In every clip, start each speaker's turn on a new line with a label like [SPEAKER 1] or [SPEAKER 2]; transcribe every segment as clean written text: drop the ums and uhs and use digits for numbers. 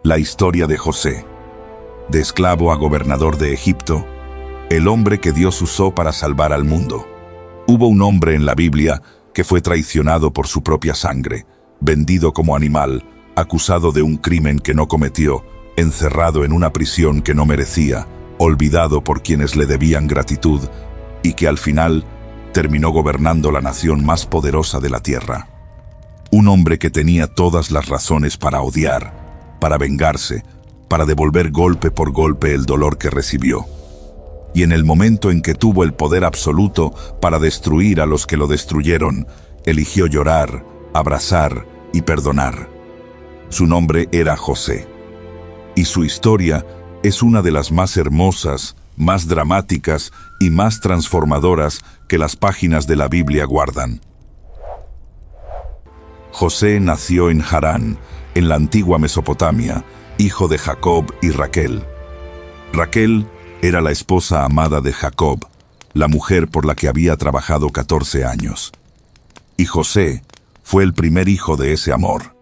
[SPEAKER 1] La historia de José. De esclavo a gobernador de Egipto, el hombre que Dios usó para salvar al mundo. Hubo un hombre en la Biblia que fue traicionado por su propia sangre, vendido como animal, acusado de un crimen que no cometió, encerrado en una prisión que no merecía, olvidado por quienes le debían gratitud, y que al final terminó gobernando la nación más poderosa de la tierra. Un hombre que tenía todas las razones para odiar, para vengarse, para devolver golpe por golpe el dolor que recibió. Y en el momento en que tuvo el poder absoluto para destruir a los que lo destruyeron, eligió llorar, abrazar y perdonar. Su nombre era José. Y su historia es una de las más hermosas, más dramáticas y más transformadoras que las páginas de la Biblia guardan. José nació en Harán, en la antigua Mesopotamia, hijo de Jacob y Raquel. Raquel era la esposa amada de Jacob, la mujer por la que había trabajado 14 años. Y José fue el primer hijo de ese amor.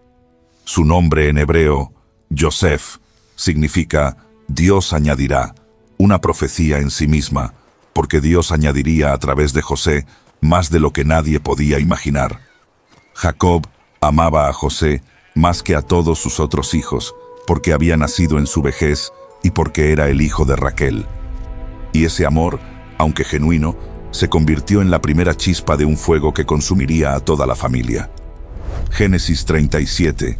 [SPEAKER 1] Su nombre en hebreo, Yosef, significa Dios añadirá, una profecía en sí misma, porque Dios añadiría a través de José más de lo que nadie podía imaginar. Jacob amaba a José más que a todos sus otros hijos, porque había nacido en su vejez y porque era el hijo de Raquel. Y ese amor, aunque genuino, se convirtió en la primera chispa de un fuego que consumiría a toda la familia. Génesis 37,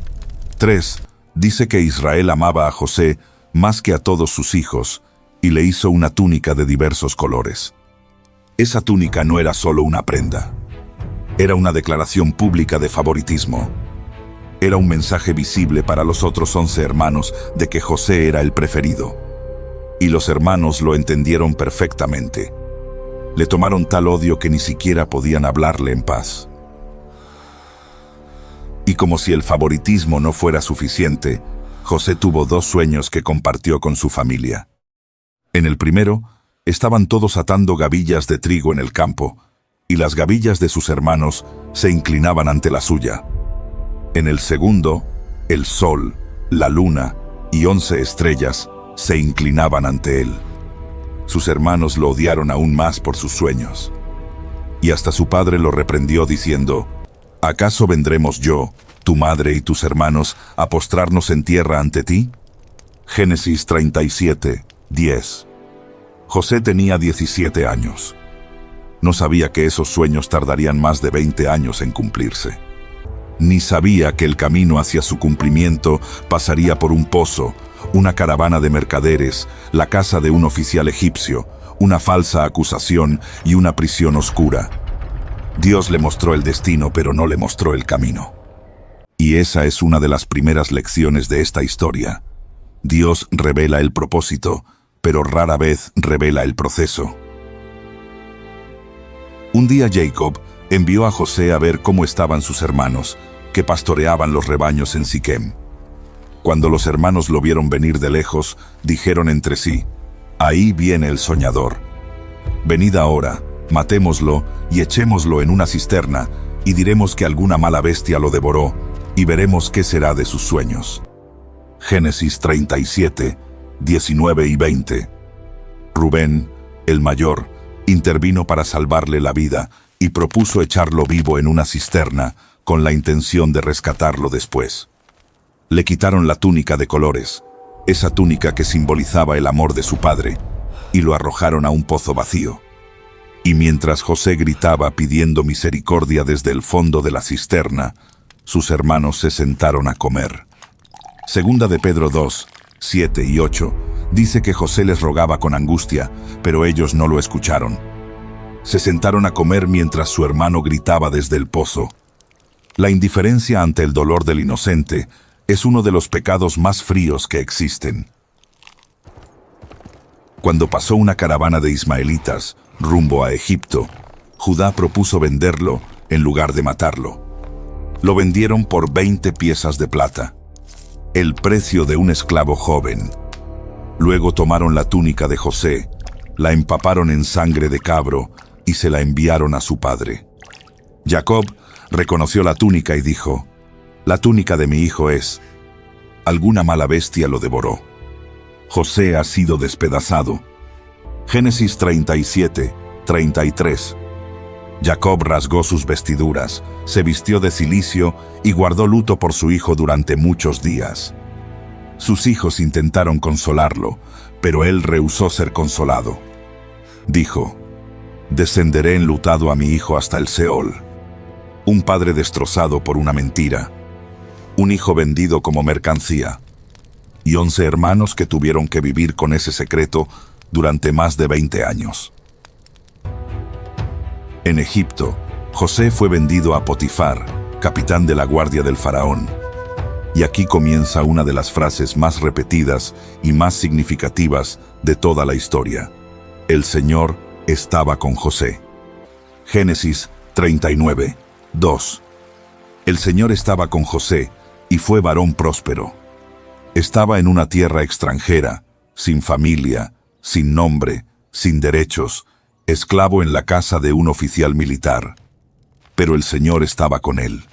[SPEAKER 1] 3 dice que Israel amaba a José más que a todos sus hijos y le hizo una túnica de diversos colores. Esa túnica no era solo una prenda. Era una declaración pública de favoritismo. Era un mensaje visible para los otros 11 hermanos de que José era el preferido. Y los hermanos lo entendieron perfectamente. Le tomaron tal odio que ni siquiera podían hablarle en paz. Y como si el favoritismo no fuera suficiente, José tuvo 2 sueños que compartió con su familia. En el primero, estaban todos atando gavillas de trigo en el campo, y las gavillas de sus hermanos se inclinaban ante la suya. En el segundo, el sol, la luna y 11 estrellas se inclinaban ante él. Sus hermanos lo odiaron aún más por sus sueños. Y hasta su padre lo reprendió diciendo: ¿acaso vendremos yo, tu madre y tus hermanos, a postrarnos en tierra ante ti? Génesis 37, 10. José tenía 17 años. No sabía que esos sueños tardarían más de 20 años en cumplirse. Ni sabía que el camino hacia su cumplimiento pasaría por un pozo, una caravana de mercaderes, la casa de un oficial egipcio, una falsa acusación y una prisión oscura. Dios le mostró el destino, pero no le mostró el camino. Y esa es una de las primeras lecciones de esta historia. Dios revela el propósito, pero rara vez revela el proceso. Un día Jacob envió a José a ver cómo estaban sus hermanos, que pastoreaban los rebaños en Siquem. Cuando los hermanos lo vieron venir de lejos, dijeron entre sí: ahí viene el soñador. Venid ahora, matémoslo y echémoslo en una cisterna, y diremos que alguna mala bestia lo devoró, y veremos qué será de sus sueños. Génesis 37, 19 y 20. Rubén, el mayor, intervino para salvarle la vida y propuso echarlo vivo en una cisterna con la intención de rescatarlo después. Le quitaron la túnica de colores, esa túnica que simbolizaba el amor de su padre, y lo arrojaron a un pozo vacío. Y mientras José gritaba pidiendo misericordia desde el fondo de la cisterna, sus hermanos se sentaron a comer. Segunda de Pedro 2, 7 y 8 dice que José les rogaba con angustia, pero ellos no lo escucharon. Se sentaron a comer mientras su hermano gritaba desde el pozo. La indiferencia ante el dolor del inocente es uno de los pecados más fríos que existen. Cuando pasó una caravana de ismaelitas rumbo a Egipto, Judá propuso venderlo en lugar de matarlo. Lo vendieron por 20 piezas de plata, el precio de un esclavo joven. Luego tomaron la túnica de José, la empaparon en sangre de cabro y se la enviaron a su padre. Jacob reconoció la túnica y dijo: la túnica de mi hijo es. alguna mala bestia lo devoró. José ha sido despedazado. Génesis 37, 33. Jacob rasgó sus vestiduras, se vistió de cilicio y guardó luto por su hijo durante muchos días. Sus hijos intentaron consolarlo, pero él rehusó ser consolado. Dijo: «Descenderé enlutado a mi hijo hasta el Seol». Un padre destrozado por una mentira. Un hijo vendido como mercancía. Y 11 hermanos que tuvieron que vivir con ese secreto durante más de 20 años. En Egipto, José fue vendido a Potifar, capitán de la guardia del faraón. Y aquí comienza una de las frases más repetidas y más significativas de toda la historia. El Señor estaba con José. Génesis 39, 2. El Señor estaba con José y fue varón próspero. Estaba en una tierra extranjera, sin familia, sin nombre, sin derechos, esclavo en la casa de un oficial militar. Pero el Señor estaba con él.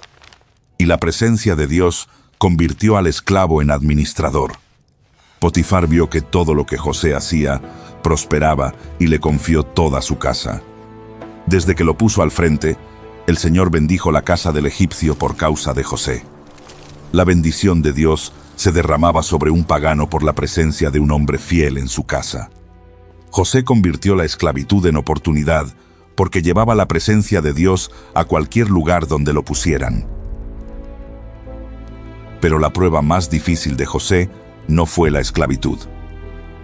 [SPEAKER 1] Y la presencia de Dios convirtió al esclavo en administrador. Potifar vio que todo lo que José hacía prosperaba y le confió toda su casa. Desde que lo puso al frente, el Señor bendijo la casa del egipcio por causa de José. La bendición de Dios se derramaba sobre un pagano por la presencia de un hombre fiel en su casa. José convirtió la esclavitud en oportunidad porque llevaba la presencia de Dios a cualquier lugar donde lo pusieran. Pero la prueba más difícil de José no fue la esclavitud,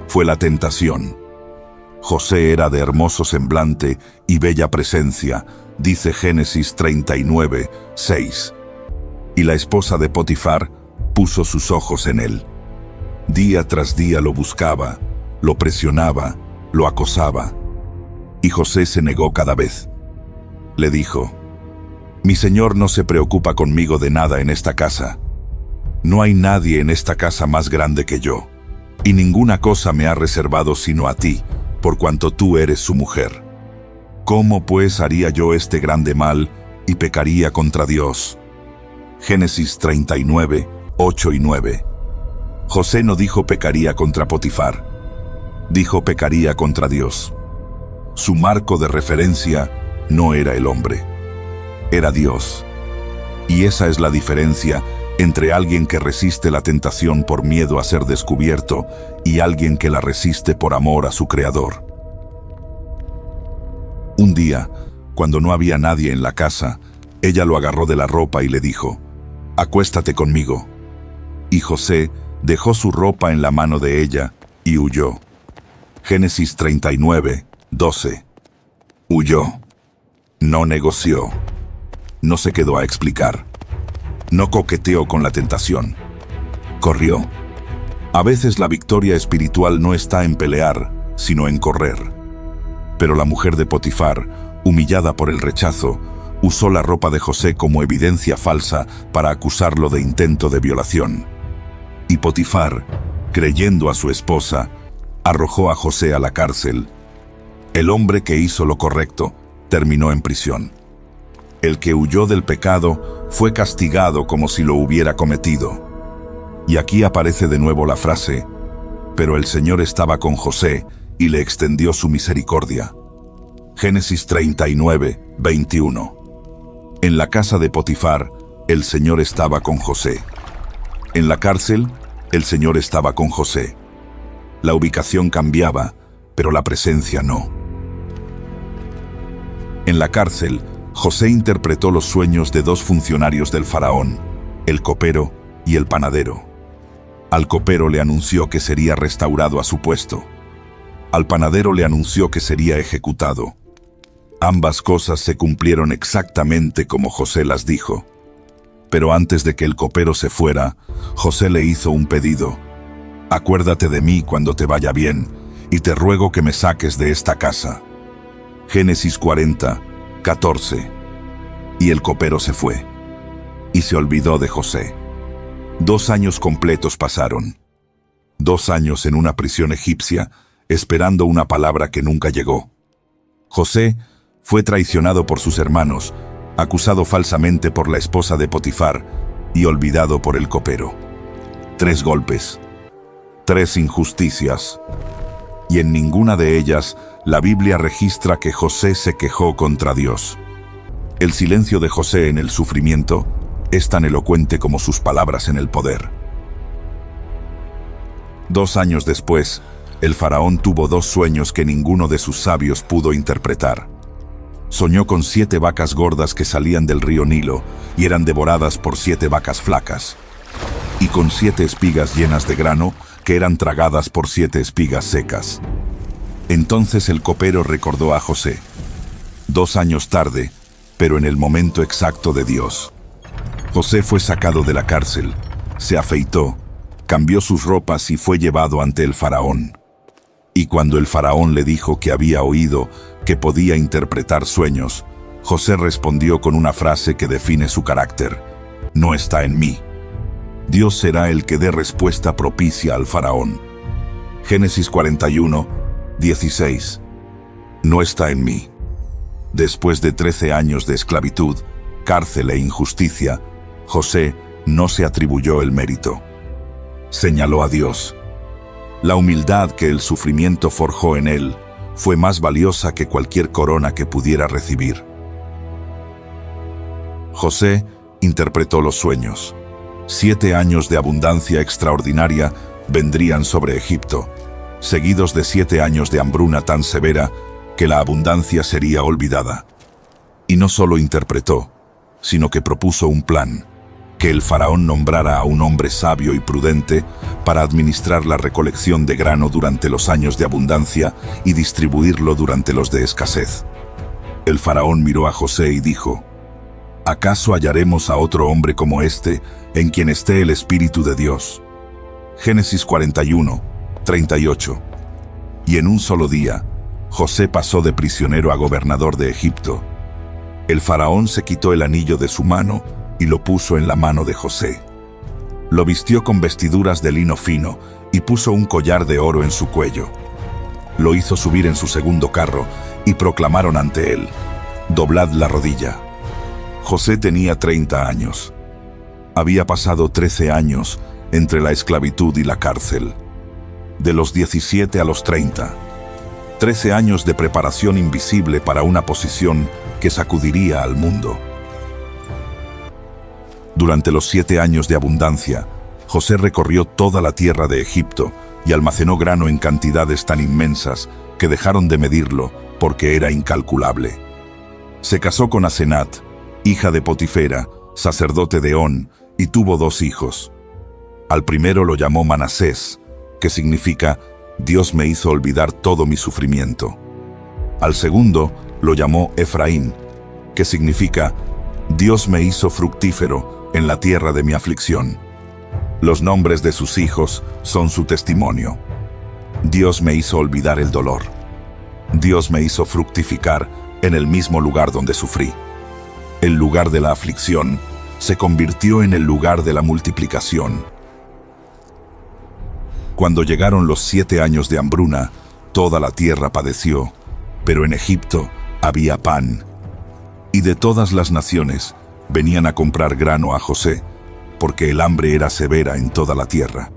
[SPEAKER 1] fue la tentación. José era de hermoso semblante y bella presencia, dice Génesis 39, 6. Y la esposa de Potifar puso sus ojos en él. Día tras día lo buscaba, lo presionaba, lo acosaba. Y José se negó cada vez. Le dijo: «Mi señor no se preocupa conmigo de nada en esta casa. No hay nadie en esta casa más grande que yo, y ninguna cosa me ha reservado sino a ti, por cuanto tú eres su mujer. ¿Cómo pues haría yo este grande mal y pecaría contra Dios?» Génesis 39, 8 y 9. José no dijo pecaría contra Potifar, dijo pecaría contra Dios. Su marco de referencia no era el hombre, era Dios. Y esa es la diferencia entre alguien que resiste la tentación por miedo a ser descubierto y alguien que la resiste por amor a su Creador. Un día, cuando no había nadie en la casa, ella lo agarró de la ropa y le dijo: «Acuéstate conmigo». Y José dejó su ropa en la mano de ella y huyó. Génesis 39, 12. Huyó. No negoció. No se quedó a explicar. No coqueteó con la tentación. Corrió. A veces la victoria espiritual no está en pelear, sino en correr. Pero la mujer de Potifar, humillada por el rechazo, usó la ropa de José como evidencia falsa para acusarlo de intento de violación. Y Potifar, creyendo a su esposa, arrojó a José a la cárcel. El hombre que hizo lo correcto terminó en prisión. El que huyó del pecado fue castigado como si lo hubiera cometido. Y aquí aparece de nuevo la frase: «Pero el Señor estaba con José y le extendió su misericordia». Génesis 39, 21. En la casa de Potifar, el Señor estaba con José. En la cárcel, el Señor estaba con José. La ubicación cambiaba, pero la presencia no. En la cárcel, José interpretó los sueños de dos funcionarios del faraón, el copero y el panadero. Al copero le anunció que sería restaurado a su puesto. Al panadero le anunció que sería ejecutado. Ambas cosas se cumplieron exactamente como José las dijo. Pero antes de que el copero se fuera, José le hizo un pedido: «Acuérdate de mí cuando te vaya bien, y te ruego que me saques de esta casa». Génesis 40, 14. Y el copero se fue, y se olvidó de José. 2 años completos pasaron. 2 años en una prisión egipcia, esperando una palabra que nunca llegó. José fue traicionado por sus hermanos, acusado falsamente por la esposa de Potifar y olvidado por el copero. 3 golpes, 3 injusticias. Y en ninguna de ellas la Biblia registra que José se quejó contra Dios. El silencio de José en el sufrimiento es tan elocuente como sus palabras en el poder. 2 años después, el faraón tuvo 2 sueños que ninguno de sus sabios pudo interpretar. Soñó con 7 vacas gordas que salían del río Nilo y eran devoradas por 7 vacas flacas, y con 7 espigas llenas de grano que eran tragadas por 7 espigas secas. Entonces el copero recordó a José, 2 años tarde, pero en el momento exacto de Dios. José fue sacado de la cárcel, se afeitó, cambió sus ropas y fue llevado ante el faraón. Y cuando el faraón le dijo que había oído que podía interpretar sueños, José respondió con una frase que define su carácter: no está en mí. Dios será el que dé respuesta propicia al faraón. Génesis 41, 16. No está en mí. Después de 13 años de esclavitud, cárcel e injusticia, José no se atribuyó el mérito. Señaló a Dios. La humildad que el sufrimiento forjó en él fue más valiosa que cualquier corona que pudiera recibir. José interpretó los sueños. 7 años de abundancia extraordinaria vendrían sobre Egipto, seguidos de 7 años de hambruna tan severa que la abundancia sería olvidada. Y no solo interpretó, sino que propuso un plan: que el faraón nombrara a un hombre sabio y prudente para administrar la recolección de grano durante los años de abundancia y distribuirlo durante los de escasez. El faraón miró a José y dijo: ¿acaso hallaremos a otro hombre como este, en quien esté el Espíritu de Dios? Génesis 41, 38. Y en un solo día, José pasó de prisionero a gobernador de Egipto. El faraón se quitó el anillo de su mano y lo puso en la mano de José. Lo vistió con vestiduras de lino fino y puso un collar de oro en su cuello. Lo hizo subir en su segundo carro y proclamaron ante él: doblad la rodilla. José tenía 30 años. Había pasado 13 años entre la esclavitud y la cárcel. De los 17 a los 30. 13 años de preparación invisible para una posición que sacudiría al mundo. Durante los 7 años de abundancia, José recorrió toda la tierra de Egipto y almacenó grano en cantidades tan inmensas que dejaron de medirlo porque era incalculable. Se casó con Asenat, hija de Potifera, sacerdote de On, y tuvo 2 hijos. Al primero lo llamó Manasés, que significa Dios me hizo olvidar todo mi sufrimiento. Al segundo lo llamó Efraín, que significa Dios me hizo fructífero en la tierra de mi aflicción. Los nombres de sus hijos son su testimonio. Dios me hizo olvidar el dolor. Dios me hizo fructificar en el mismo lugar donde sufrí. El lugar de la aflicción se convirtió en el lugar de la multiplicación. Cuando llegaron los 7 años de hambruna, toda la tierra padeció, pero en Egipto había pan. Y de todas las naciones venían a comprar grano a José, porque el hambre era severa en toda la tierra.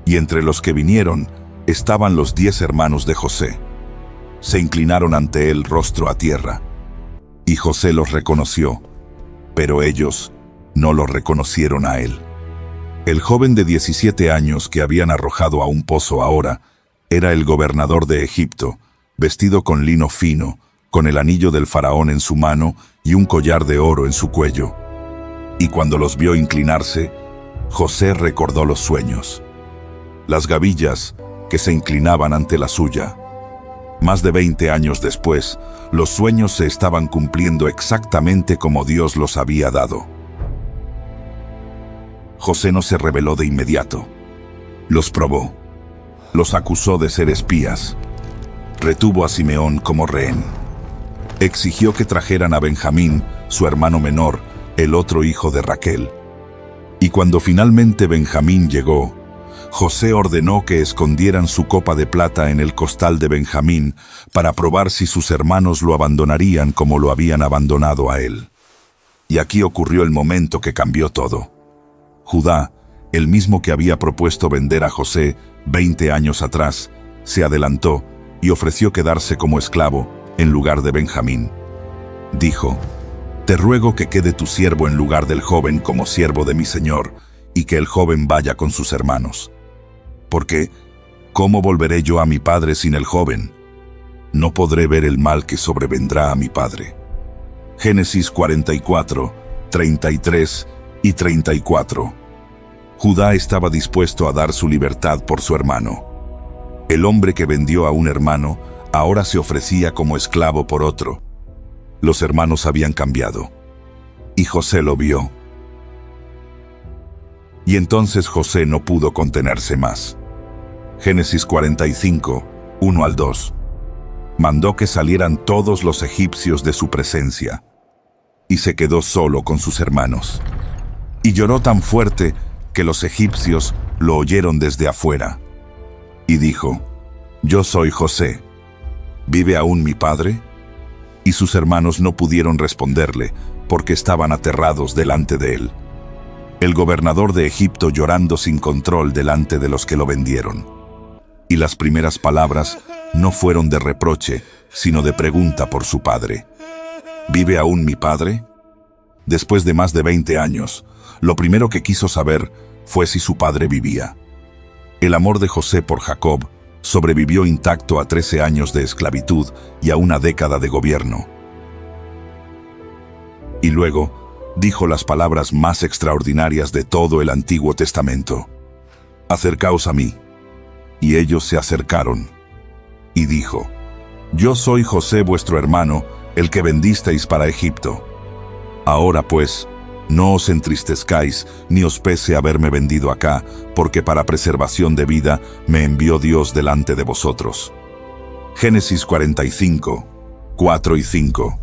[SPEAKER 1] Y entre los que vinieron estaban los 10 hermanos de José. Se inclinaron ante él rostro a tierra. Y José los reconoció, pero ellos no lo reconocieron a él. El joven de 17 años que habían arrojado a un pozo ahora era el gobernador de Egipto, vestido con lino fino, con el anillo del faraón en su mano y un collar de oro en su cuello. Y cuando los vio inclinarse, José recordó los sueños, las gavillas que se inclinaban ante la suya. Más de 20 años después, los sueños se estaban cumpliendo exactamente como Dios los había dado. José no se rebeló de inmediato. Los probó. Los acusó de ser espías. Retuvo a Simeón como rehén. Exigió que trajeran a Benjamín, su hermano menor, el otro hijo de Raquel. Y cuando finalmente Benjamín llegó, José ordenó que escondieran su copa de plata en el costal de Benjamín para probar si sus hermanos lo abandonarían como lo habían abandonado a él. Y aquí ocurrió el momento que cambió todo. Judá, el mismo que había propuesto vender a José 20 años atrás, se adelantó y ofreció quedarse como esclavo en lugar de Benjamín. Dijo: «Te ruego que quede tu siervo en lugar del joven como siervo de mi señor, y que el joven vaya con sus hermanos. Porque, ¿cómo volveré yo a mi padre sin el joven? No podré ver el mal que sobrevendrá a mi padre». Génesis 44, 33 y 34. Judá estaba dispuesto a dar su libertad por su hermano. El hombre que vendió a un hermano ahora se ofrecía como esclavo por otro. Los hermanos habían cambiado. Y José lo vio. Y entonces José no pudo contenerse más. Génesis 45, 1 al 2. Mandó que salieran todos los egipcios de su presencia, y se quedó solo con sus hermanos. Y lloró tan fuerte que los egipcios lo oyeron desde afuera. Y dijo: «Yo soy José. ¿Vive aún mi padre?». Y sus hermanos no pudieron responderle, porque estaban aterrados delante de él. El gobernador de Egipto llorando sin control delante de los que lo vendieron. Y las primeras palabras no fueron de reproche, sino de pregunta por su padre. ¿Vive aún mi padre? Después de más de 20 años, lo primero que quiso saber fue si su padre vivía. El amor de José por Jacob sobrevivió intacto a 13 años de esclavitud y a una década de gobierno. Y luego dijo las palabras más extraordinarias de todo el Antiguo Testamento: «Acercaos a mí». Y ellos se acercaron. Y dijo: «Yo soy José vuestro hermano, el que vendisteis para Egipto. Ahora pues, no os entristezcáis, ni os pese haberme vendido acá, porque para preservación de vida me envió Dios delante de vosotros». Génesis 45, 4 y 5.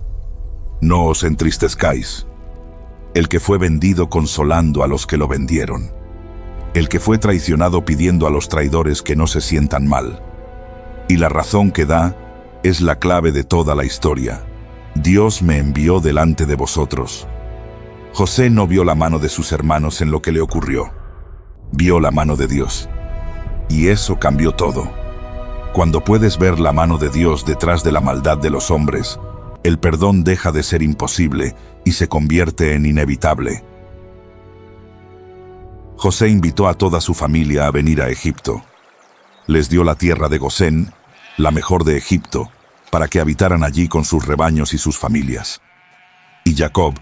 [SPEAKER 1] No os entristezcáis. El que fue vendido consolando a los que lo vendieron. El que fue traicionado pidiendo a los traidores que no se sientan mal. Y la razón que da es la clave de toda la historia. Dios me envió delante de vosotros. José no vio la mano de sus hermanos en lo que le ocurrió. Vio la mano de Dios. Y eso cambió todo. Cuando puedes ver la mano de Dios detrás de la maldad de los hombres, el perdón deja de ser imposible y se convierte en inevitable. José invitó a toda su familia a venir a Egipto. Les dio la tierra de Gosén, la mejor de Egipto, para que habitaran allí con sus rebaños y sus familias. Y Jacob,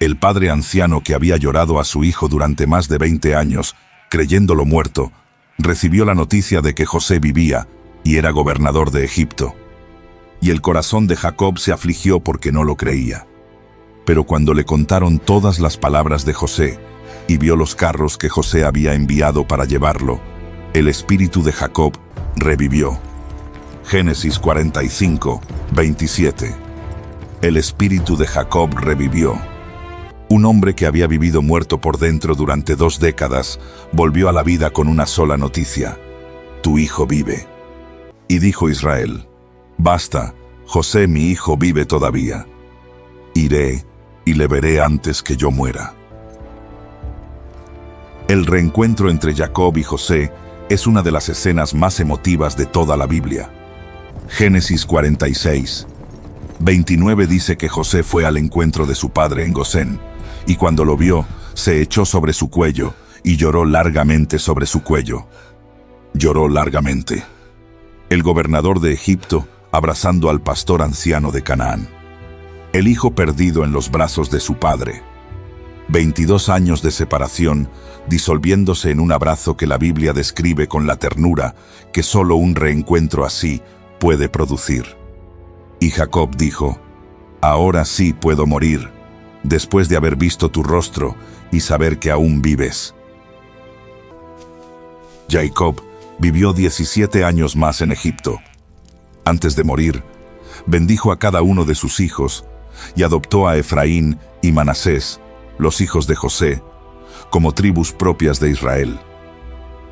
[SPEAKER 1] el padre anciano que había llorado a su hijo durante más de 20 años, creyéndolo muerto, recibió la noticia de que José vivía y era gobernador de Egipto. Y el corazón de Jacob se afligió porque no lo creía. Pero cuando le contaron todas las palabras de José, y vio los carros que José había enviado para llevarlo, el espíritu de Jacob revivió. Génesis 45, 27. El espíritu de Jacob revivió. Un hombre que había vivido muerto por dentro durante 2 décadas, volvió a la vida con una sola noticia: «Tu hijo vive». Y dijo Israel: «Basta, José mi hijo vive todavía. Iré y le veré antes que yo muera». El reencuentro entre Jacob y José es una de las escenas más emotivas de toda la Biblia. Génesis 46, 29 dice que José fue al encuentro de su padre en Gosén, y cuando lo vio, se echó sobre su cuello y lloró largamente sobre su cuello. Lloró largamente. El gobernador de Egipto abrazando al pastor anciano de Canaán. El hijo perdido en los brazos de su padre. 22 años de separación disolviéndose en un abrazo que la Biblia describe con la ternura que solo un reencuentro así puede producir. Y Jacob dijo: «Ahora sí puedo morir, después de haber visto tu rostro y saber que aún vives». Jacob vivió 17 años más en Egipto. Antes de morir, bendijo a cada uno de sus hijos y adoptó a Efraín y Manasés, los hijos de José, como tribus propias de Israel.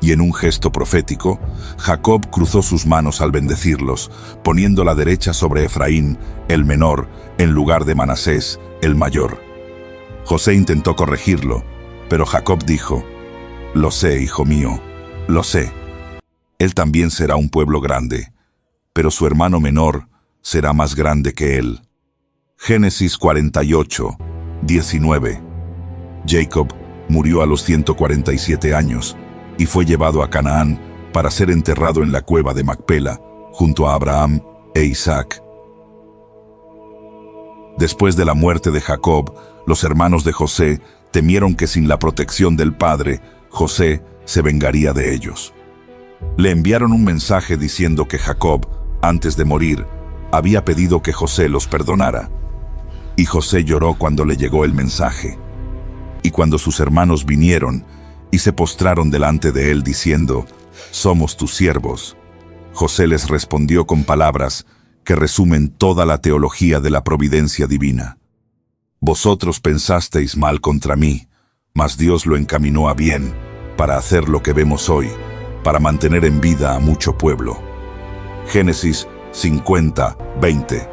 [SPEAKER 1] Y en un gesto profético, Jacob cruzó sus manos al bendecirlos, poniendo la derecha sobre Efraín, el menor, en lugar de Manasés, el mayor. José intentó corregirlo, pero Jacob dijo: Lo sé, hijo mío, lo sé. Él también será un pueblo grande, pero su hermano menor será más grande que él. Génesis 48, 19. Jacob murió a los 147 años y fue llevado a Canaán para ser enterrado en la cueva de Macpela, junto a Abraham e Isaac. Después de la muerte de Jacob, los hermanos de José temieron que sin la protección del padre, José se vengaría de ellos. Le enviaron un mensaje diciendo que Jacob, antes de morir, había pedido que José los perdonara. Y José lloró cuando le llegó el mensaje. Y cuando sus hermanos vinieron y se postraron delante de él diciendo, «Somos tus siervos», José les respondió con palabras que resumen toda la teología de la providencia divina. «Vosotros pensasteis mal contra mí, mas Dios lo encaminó a bien, para hacer lo que vemos hoy, para mantener en vida a mucho pueblo». Génesis 50, 20.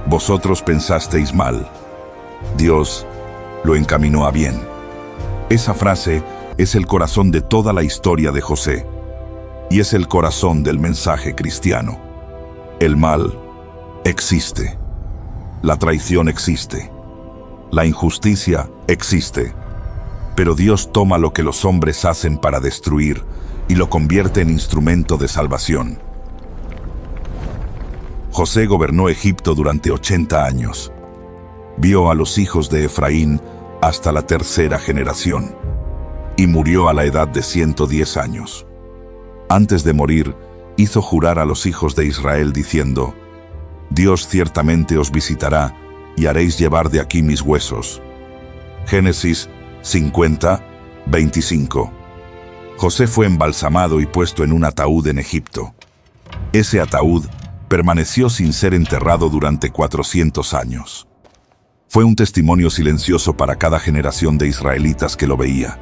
[SPEAKER 1] Vosotros pensasteis mal. Dios lo encaminó a bien. Esa frase es el corazón de toda la historia de José, y es el corazón del mensaje cristiano. El mal existe. La traición existe. La injusticia existe. Pero Dios toma lo que los hombres hacen para destruir y lo convierte en instrumento de salvación. José gobernó Egipto durante 80 años. Vio a los hijos de Efraín hasta la tercera generación y murió a la edad de 110 años. Antes de morir, hizo jurar a los hijos de Israel diciendo, «Dios ciertamente os visitará y haréis llevar de aquí mis huesos». Génesis 50, 25. José fue embalsamado y puesto en un ataúd en Egipto. Ese ataúd permaneció sin ser enterrado durante 400 años. Fue un testimonio silencioso para cada generación de israelitas que lo veía.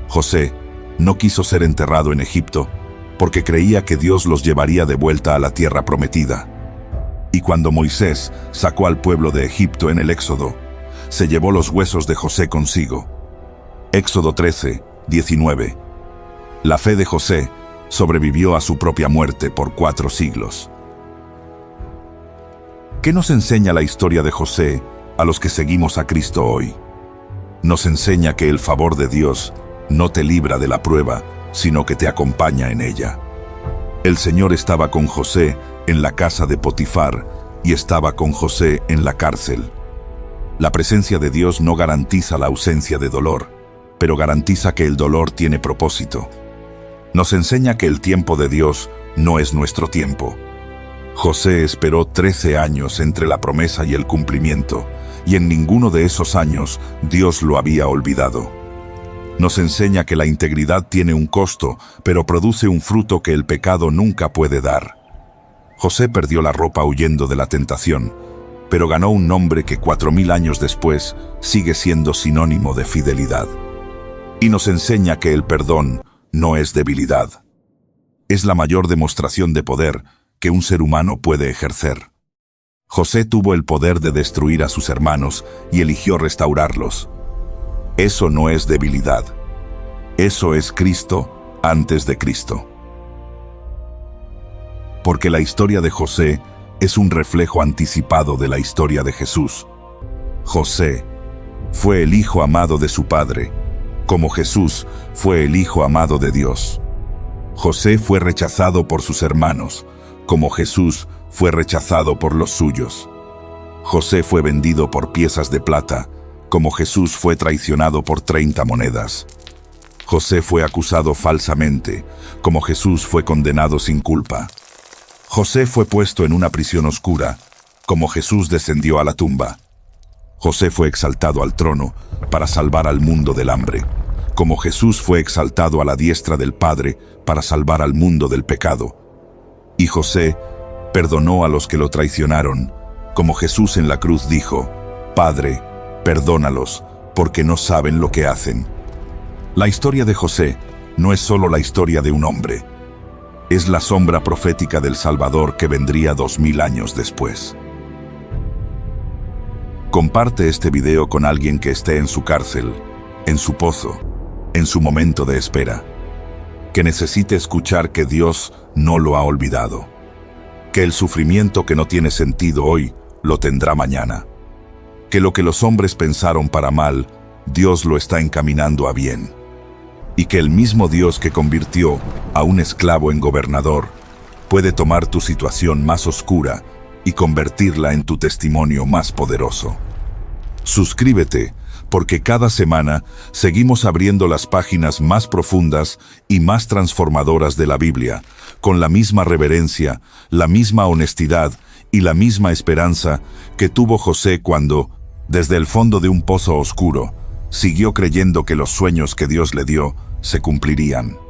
[SPEAKER 1] José no quiso ser enterrado en Egipto porque creía que Dios los llevaría de vuelta a la tierra prometida. Y cuando Moisés sacó al pueblo de Egipto en el Éxodo, se llevó los huesos de José consigo. Éxodo 13, 19. La fe de José sobrevivió a su propia muerte por 4 siglos. ¿Qué nos enseña la historia de José a los que seguimos a Cristo hoy? Nos enseña que el favor de Dios no te libra de la prueba, sino que te acompaña en ella. El Señor estaba con José en la casa de Potifar y estaba con José en la cárcel. La presencia de Dios no garantiza la ausencia de dolor, pero garantiza que el dolor tiene propósito. Nos enseña que el tiempo de Dios no es nuestro tiempo. José esperó 13 años entre la promesa y el cumplimiento, y en ninguno de esos años Dios lo había olvidado. Nos enseña que la integridad tiene un costo, pero produce un fruto que el pecado nunca puede dar. José perdió la ropa huyendo de la tentación, pero ganó un nombre que 4000 años después sigue siendo sinónimo de fidelidad. Y nos enseña que el perdón no es debilidad. Es la mayor demostración de poder que un ser humano puede ejercer. José tuvo el poder de destruir a sus hermanos y eligió restaurarlos. Eso no es debilidad. Eso es Cristo antes de Cristo. Porque la historia de José es un reflejo anticipado de la historia de Jesús. José fue el hijo amado de su padre, como Jesús fue el hijo amado de Dios. José fue rechazado por sus hermanos, como Jesús fue rechazado por los suyos. José fue vendido por piezas de plata, como Jesús fue traicionado por 30 monedas. José fue acusado falsamente, como Jesús fue condenado sin culpa. José fue puesto en una prisión oscura, como Jesús descendió a la tumba. José fue exaltado al trono para salvar al mundo del hambre, como Jesús fue exaltado a la diestra del Padre para salvar al mundo del pecado. Y José perdonó a los que lo traicionaron, como Jesús en la cruz dijo, «Padre, perdónalos, porque no saben lo que hacen». La historia de José no es solo la historia de un hombre, es la sombra profética del Salvador que vendría 2000 años después. Comparte este video con alguien que esté en su cárcel, en su pozo, en su momento de espera. Que necesite escuchar que Dios no lo ha olvidado. Que el sufrimiento que no tiene sentido hoy, lo tendrá mañana. Que lo que los hombres pensaron para mal, Dios lo está encaminando a bien. Y que el mismo Dios que convirtió a un esclavo en gobernador, puede tomar tu situación más oscura y convertirla en tu testimonio más poderoso. Suscríbete, porque cada semana seguimos abriendo las páginas más profundas y más transformadoras de la Biblia, con la misma reverencia, la misma honestidad y la misma esperanza que tuvo José cuando, desde el fondo de un pozo oscuro, siguió creyendo que los sueños que Dios le dio se cumplirían.